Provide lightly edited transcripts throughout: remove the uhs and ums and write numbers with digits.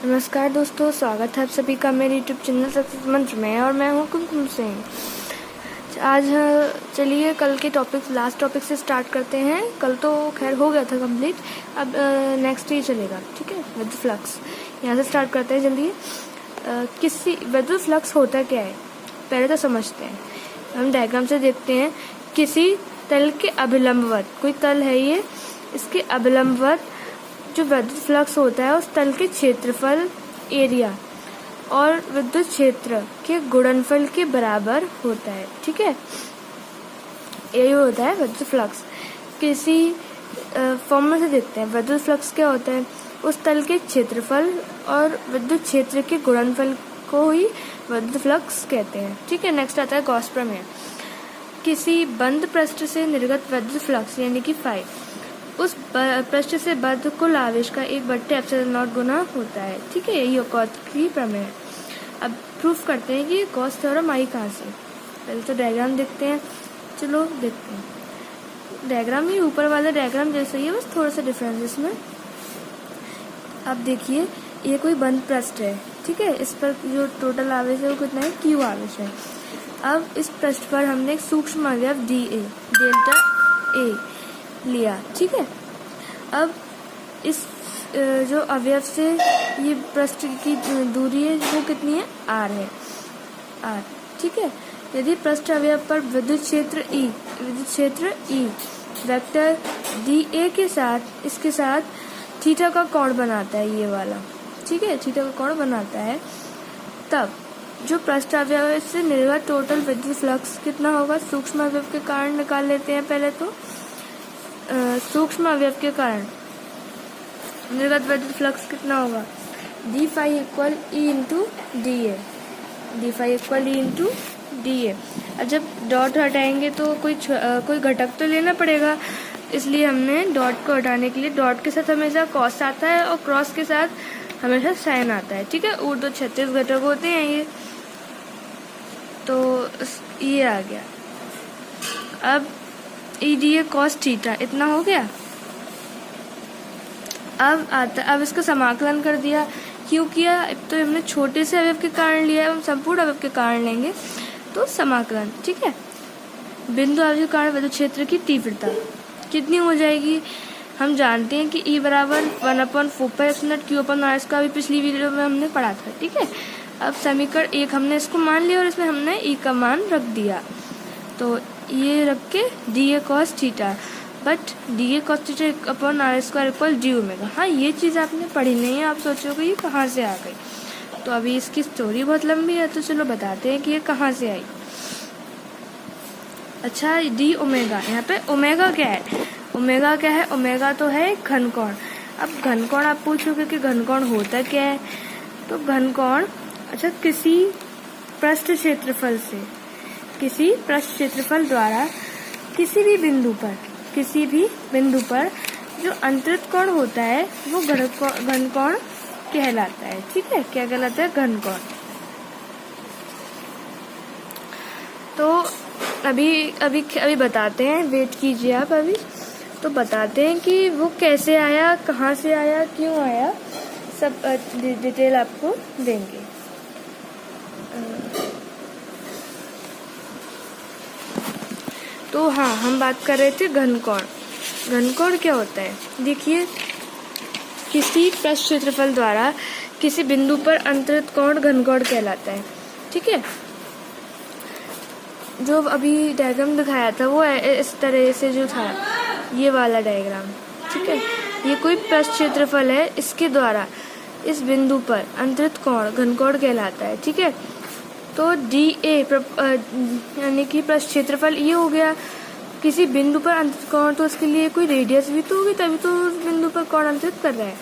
नमस्कार दोस्तों, स्वागत है आप सभी का मेरे यूट्यूब चैनल सक्सेस मंत्र में। और मैं हूँ कुमकुम सिंह। आज चलिए कल के लास्ट टॉपिक से स्टार्ट करते हैं। कल तो खैर हो गया था कंप्लीट, अब नेक्स्ट ही चलेगा। ठीक है, विद्युत फ्लक्स यहाँ से स्टार्ट करते हैं जल्दी। किसी विद्युत फ्लक्स होता क्या है पहले तो समझते हैं। हम डायग्राम से देखते हैं। किसी तल के अभिलंबवत, कोई तल है ये, इसके अभिलंबवत जो विद्युत फ्लक्स होता है उस तल के क्षेत्रफल एरिया और विद्युत क्षेत्र के गुणनफल के बराबर होता है। ठीक है, यही होता है विद्युत फ्लक्स। किसी फॉर्मूला से देखते हैं। विद्युत फ्लक्स क्या होता है? उस तल के क्षेत्रफल और विद्युत क्षेत्र के गुणनफल को ही विद्युत फ्लक्स कहते हैं। ठीक है, नेक्स्ट आता है गॉस प्रमेय। किसी बंद पृष्ठ से निर्गत विद्युत फ्लक्स यानी कि फाई उस पृष्ठ से बद्ध कुल आवेश का 1/ε0 गुना होता है। ठीक है, यही गॉस की प्रमेय है। अब प्रूफ करते हैं कि गॉस थ्योरम आई कहाँ से। पहले तो डायग्राम देखते हैं। चलो देखते हैं। डायग्राम ही ऊपर वाला डायग्राम जैसा ही है, बस थोड़ा सा डिफरेंस इसमें। अब देखिए, ये कोई बंद पृष्ठ है। ठीक है, इस पर जो टोटल आवेश है वो कितना है? Q आवेश है। अब इस पृष्ठ पर हमने एक सूक्ष्म अवयव dA डेल्टा A लिया। ठीक है, अब इस जो अवयव से ये पृष्ठ की दूरी है वो कितनी है? R है, R। ठीक है, यदि पृष्ठ अवयव पर विद्युत क्षेत्र E वेक्टर dA के साथ इसके साथ थीटा का कोण बनाता है, ये वाला। ठीक है, थीटा का कोण बनाता है, तब जो पृष्ठ अवयव से निर्गत टोटल विद्युत फ्लक्स कितना होगा? सूक्ष्म अवयव के कारण निकाल लेते हैं पहले तो। सूक्ष्म अवयव के कारण निर्गत विद्युत फ्लक्स कितना होगा? D phi equal E into d A. D phi equal E into d A. अब जब डॉट हटाएंगे तो कोई घटक तो लेना पड़ेगा, इसलिए हमने डॉट को हटाने के लिए डॉट के साथ हमेशा कॉस आता है और क्रॉस के साथ हमेशा साइन आता है। ठीक है, ऊर्ध्व 36 घटक होते हैं ये, तो ये आ गया। अब ई डी ए कॉस थीटा इतना हो गया। अब इसका समाकलन कर दिया। क्यों किया? तो हमने छोटे से अवयव के कारण लिया है, हम संपूर्ण अवयव के कारण लेंगे तो समाकलन। ठीक है, बिंदु अवयव के कारण विद्युत क्षेत्र की तीव्रता कितनी हो जाएगी? हम जानते हैं कि E बराबर 1/4π Q/R का भी पिछली वीडियो में हमने पढ़ा था। ठीक है, अब समीकरण 1 हमने इसको मान लिया और इसमें हमने E का मान रख दिया, तो ये रख के dA cos theta, but dA cos theta upon R² equal d omega. हाँ, ये चीज़ आपने पढ़ी नहीं है, आप सोचोगे ये कहाँ से आ गई। तो अभी इसकी स्टोरी बहुत लंबी है, तो चलो बताते हैं कि ये कहाँ से आई। अच्छा, डी ओमेगा, यहाँ पे ओमेगा क्या है? ओमेगा क्या है? ओमेगा तो है घनकोण। अब घनकोण आप पूछोगे कि घनकोण होता क्या है? तो घनकोण, अच्छा, किसी पृष्ठ क्षेत्रफल द्वारा किसी भी बिंदु पर जो अंतरित कोण होता है वो घनकोण कहलाता है। ठीक है, क्या कहलाता है? घनकोण। तो अभी बताते हैं, वेट कीजिए आप। अभी तो बताते हैं कि वो कैसे आया, कहाँ से आया, क्यों आया, सब डिटेल आपको देंगे। तो हाँ, हम बात कर रहे थे घनकोण। घनकोण क्या होता है? देखिए, किसी पृष्ठ क्षेत्रफल द्वारा किसी बिंदु पर अंतरित कोण घनकोण कहलाता है। ठीक है, जो अभी डायग्राम दिखाया था वो इस तरह से जो था, ये वाला डायग्राम। ठीक है, ये कोई पृष्ठ क्षेत्रफल है, इसके द्वारा इस बिंदु पर अंतरित कोण घनकोण कहलाता है। ठीक है, तो dA यानी कि पृष्ठ क्षेत्रफल ये हो गया। किसी बिंदु पर अंतरित कोण, तो उसके लिए कोई रेडियस भी तो होगी, तभी तो उस बिंदु पर कोण अंतरित कर रहा है।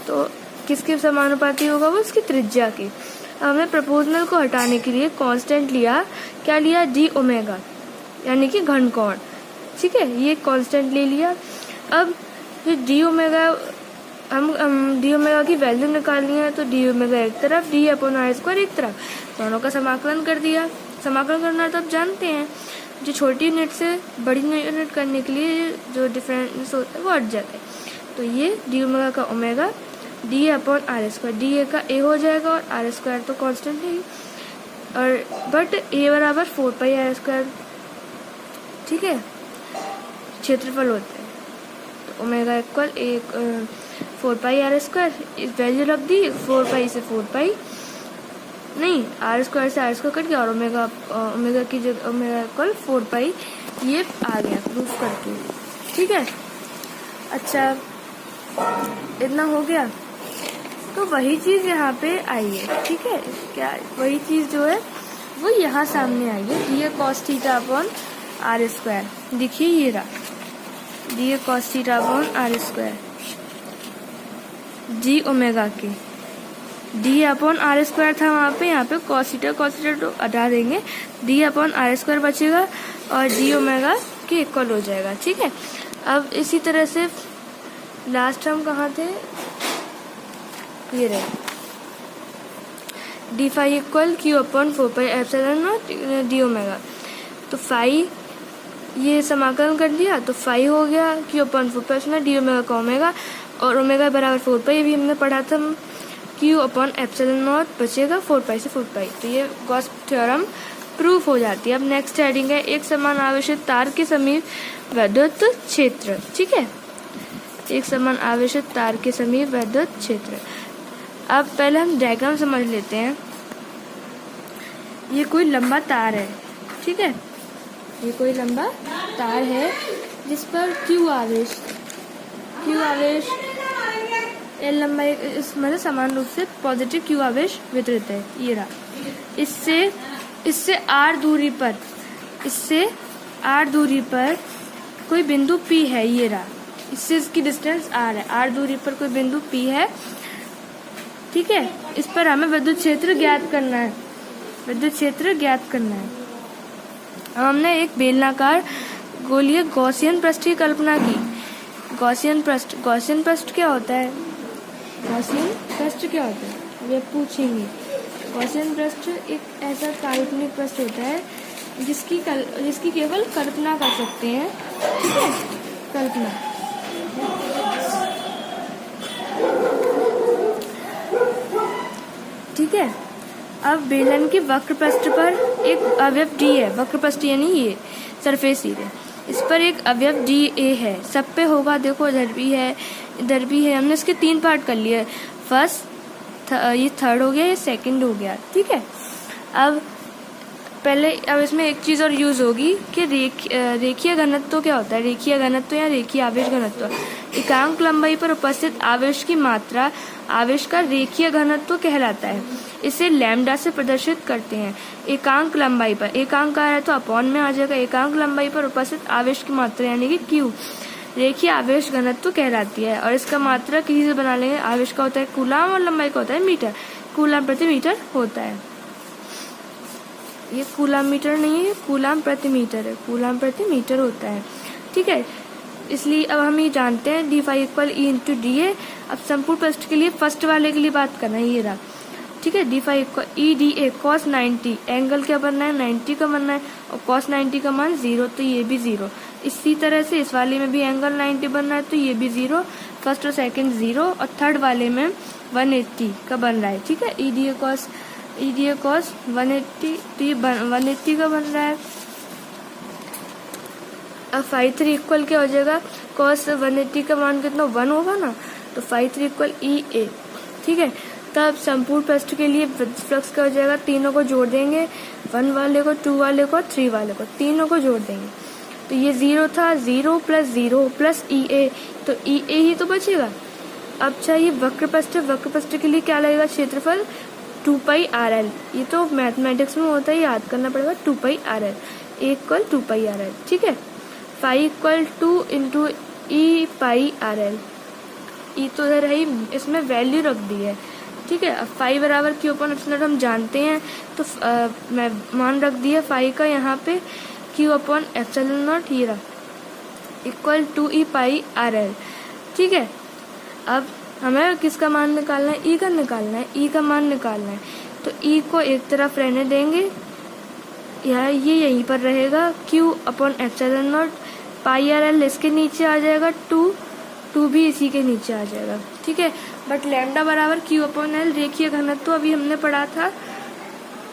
तो किसके समानुपाती होगा? वो उसकी त्रिज्या की। अब हमने प्रोपोर्शनल को हटाने के लिए कांस्टेंट लिया। क्या लिया? डी ओमेगा यानी कि घनकोण। ठीक है, ये कांस्टेंट ले लिया। अब ये डी ओमेगा, हम डी ओमेगा की वैल्यू निकालनी है, तो डी ओमेगा एक तरफ, D/R² एक तरफ, दोनों का समाकलन कर दिया। समाकलन करना तो आप जानते हैं, जो छोटी यूनिट से बड़ी यूनिट करने के लिए जो डिफरेंस होता है वो हट जाता है। तो ये डी ओमेगा का omega d upon R square, d A का ए हो जाएगा और आर स्क्वायर तो कांस्टेंट है, और बट ए बराबर 4 पाई आर स्क्वायर, ठीक है, क्षेत्रफल होता है। तो omega equal 4 pi R square, इस वैल्यू रख दी, 4 पाई से 4 पाई नहीं, आर स्क्वायर से आर स्क्वायर कट गया और ओमेगा की जगह ओमेगा इक्वल 4 पाई, ये आ गया प्रूफ करके, ठीक है। अच्छा, इतना हो गया, तो वही चीज यहाँ पे आई है, ठीक है, क्या वही चीज जो है वो यहाँ सामने आई है, ये cos theta upon R square, देखिए ये रहा, d cos theta upon R square, G omega के, डी अपॉन आर स्क्वायर था वहाँ पे, यहाँ पे कॉस थीटा तो हटा देंगे, डी अपॉन आर स्क्वायर बचेगा और जी ओमेगा के इक्वल हो जाएगा, ठीक है। अब इसी तरह से लास्ट हम कहाँ थे, ये रहे, d phi equal Q upon 4 pi epsilon naught d omega, तो फाई ये समाकलन कर दिया तो फाई हो गया Q upon 4 pi epsilon d omega का ओमेगा, और ओमेगा बराबर 4 पाई, अभी हमने पढ़ा था, क्यू अपॉन एप्सिलॉन नॉट बचेगा 4 पाई से 4 पाई, तो ये गॉस थ्योरम प्रूफ हो जाती है। अब नेक्स्ट हेडिंग है एक समान आवेशित तार के समीप विद्युत क्षेत्र, ठीक है, एक समान आवेशित तार के समीप विद्युत क्षेत्र। अब पहले हम डायग्राम समझ लेते हैं। ये कोई लंबा तार है, ठीक है, ये कोई लंबा तार है जिस पर क्यू आवेश एल लंबाई मतलब समान रूप से पॉजिटिव क्यू आवेश वितरित है, ये रहा। इससे आर दूरी पर कोई बिंदु पी है, ये रहा, इससे इसकी डिस्टेंस आर है, आर दूरी पर कोई बिंदु पी है, ठीक है। इस पर हमें विद्युत क्षेत्र ज्ञात करना है, अब हमने एक बेलनाकार गोलीय गॉसियन पृष्ठ की कल्पना की। गॉसियन पृष्ठ क्या होता है, अब ये पूछेंगे। गॉसियन पृष्ठ एक ऐसा काल्पनिक पृष्ठ होता है जिसकी केवल कल्पना कर सकते हैं, ठीक है, कल्पना। ठीक है, अब बेलन के वक्र पृष्ठ पर एक अवयव डी है, वक्र पृष्ठ यानी ये सरफेस एरिया, इस पर एक अवयव डी ए है, सब पे होगा, देखो इधर भी है, हमने इसके 3 पार्ट कर लिए, फर्स्ट ये थर्ड हो गया, ये सेकंड हो गया, ठीक है। अब इसमें एक चीज और यूज होगी कि रेखीय घनत्व क्या होता है, रेखीय घनत्व या रेखीय आवेश घनत्व, एकांक लंबाई पर उपस्थित आवेश की मात्रा आवेश का रेखीय घनत्व कहलाता है, इसे लैम्डा से प्रदर्शित करते हैं। एकांक लंबाई पर, एकांक आ रहा है तो अपॉन में आ जाएगा, एकांक लंबाई पर उपस्थित आवेश की मात्रा यानी कि क्यू रेखीय आवेश घनत्व कहलाती है, और इसका मात्रा किसी से बना लेंगे, आवेश का होता है कूलाम और लंबाई का होता है मीटर, कूलाम प्रति मीटर होता है, ये कूलाम मीटर नहीं है, ये कूलाम प्रति मीटर है, कूलाम प्रति मीटर होता है, ठीक है। इसलिए अब हम ये जानते हैं d phi equal E into d A. अब संपूर्ण पृष्ठ के लिए फर्स्ट वाले के लिए बात करना है, ये रहा, ठीक है, d phi equal E d A cos 90, angle क्या बनना है 90 का बनना है, और कॉस 90 का मान 0, तो ये भी 0। इसी तरह से इस वाले में भी एंगल 90 बनना है, तो ये भी 0, फर्स्ट और सेकंड 0, और थर्ड वाले में 180 का बन रहा है, ठीक है, ई डी ए कॉस 180, तो ये 180 का बन रहा है। अब फाई 3 इक्वल क्या हो जाएगा, कॉस 180 का मान कितना 1 होगा ना, तो फाई 3 इक्वल ई ए, ठीक है। तब संपूर्ण पृष्ठ के लिए फ्लक्स क्या हो जाएगा, तीनों को जोड़ देंगे, 1 वाले को, 2 वाले को, 3 वाले को, तीनों को जोड़ देंगे, तो ये 0 था, 0 प्लस ई ए, तो ई ए ही तो बचेगा। अब चाहिए वक्र पृष्ठ के लिए क्या लगेगा, क्षेत्रफल 2 पाई आर एल, ये तो मैथमेटिक्स में होता है, याद करना पड़ेगा, 2 पाई आर एल, इक्वल 2 पाई आर एल, ठीक है। फाई इक्वल 2 इंटू ई पाई आर एल, ई तो इधर है, इसमें वैल्यू रख दी है, ठीक है। अब फाई बराबर क्यू अपॉन एप्सिलॉन हम जानते हैं, तो मैं मान रख दिया फाई का यहाँ पे क्यू अपॉन एप्सिलॉन नॉट, ये रहा, इक्वल 2 ई पाई आर एल, ठीक है। अब हमें किसका मान निकालना है, ई का निकालना है, ई का मान निकालना है, तो ई को एक तरफ रहने देंगे, यहाँ ये यहीं पर रहेगा, Q upon epsilon not pi R L, इसके नीचे आ जाएगा 2 2 भी इसी के नीचे आ जाएगा, ठीक है। बट लैम्डा बराबर Q/L रेखीय घनत्व तो अभी हमने पढ़ा था,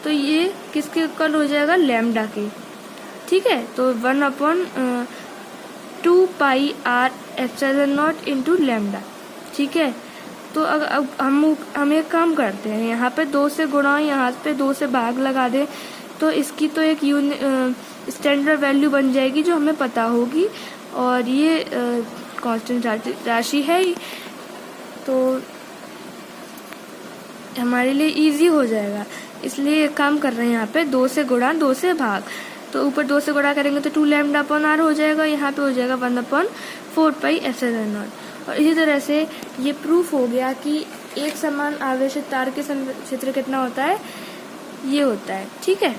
तो ये किसके इक्वल हो जाएगा, लैम्डा के, ठीक है। तो 1/2 पाई r epsilon not into lambda, ठीक है। तो अब हम एक काम करते हैं, यहाँ पे 2 से गुणा, यहाँ पे 2 से भाग लगा दें, तो इसकी तो एक स्टैंडर्ड वैल्यू बन जाएगी जो हमें पता होगी, और ये कांस्टेंट राशि है, तो हमारे लिए इजी हो जाएगा। इसलिए एक काम कर रहे हैं, यहाँ पे 2 से गुणा 2 से भाग, तो ऊपर 2 से गुणा करेंगे तो 2 लैम्डा अपॉन r हो जाएगा, यहाँ पे हो जाएगा 1/4 पाई एप्सिलॉन नॉट। और इसी तरह से ये प्रूफ हो गया कि एक समान आवेशित तार के क्षेत्र कितना होता है, ये होता है, ठीक है।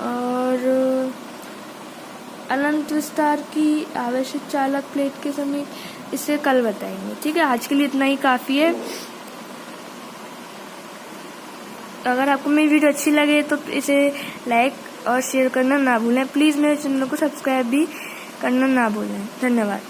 और अनंत विस्तार की आवेशित चालक प्लेट के समीप इसे कल बताएंगे, ठीक है। आज के लिए इतना ही काफ़ी है। अगर आपको मेरी वीडियो अच्छी लगे तो इसे लाइक और शेयर करना ना भूलें। प्लीज़ मेरे चैनल को सब्सक्राइब भी करना ना भूलें। धन्यवाद।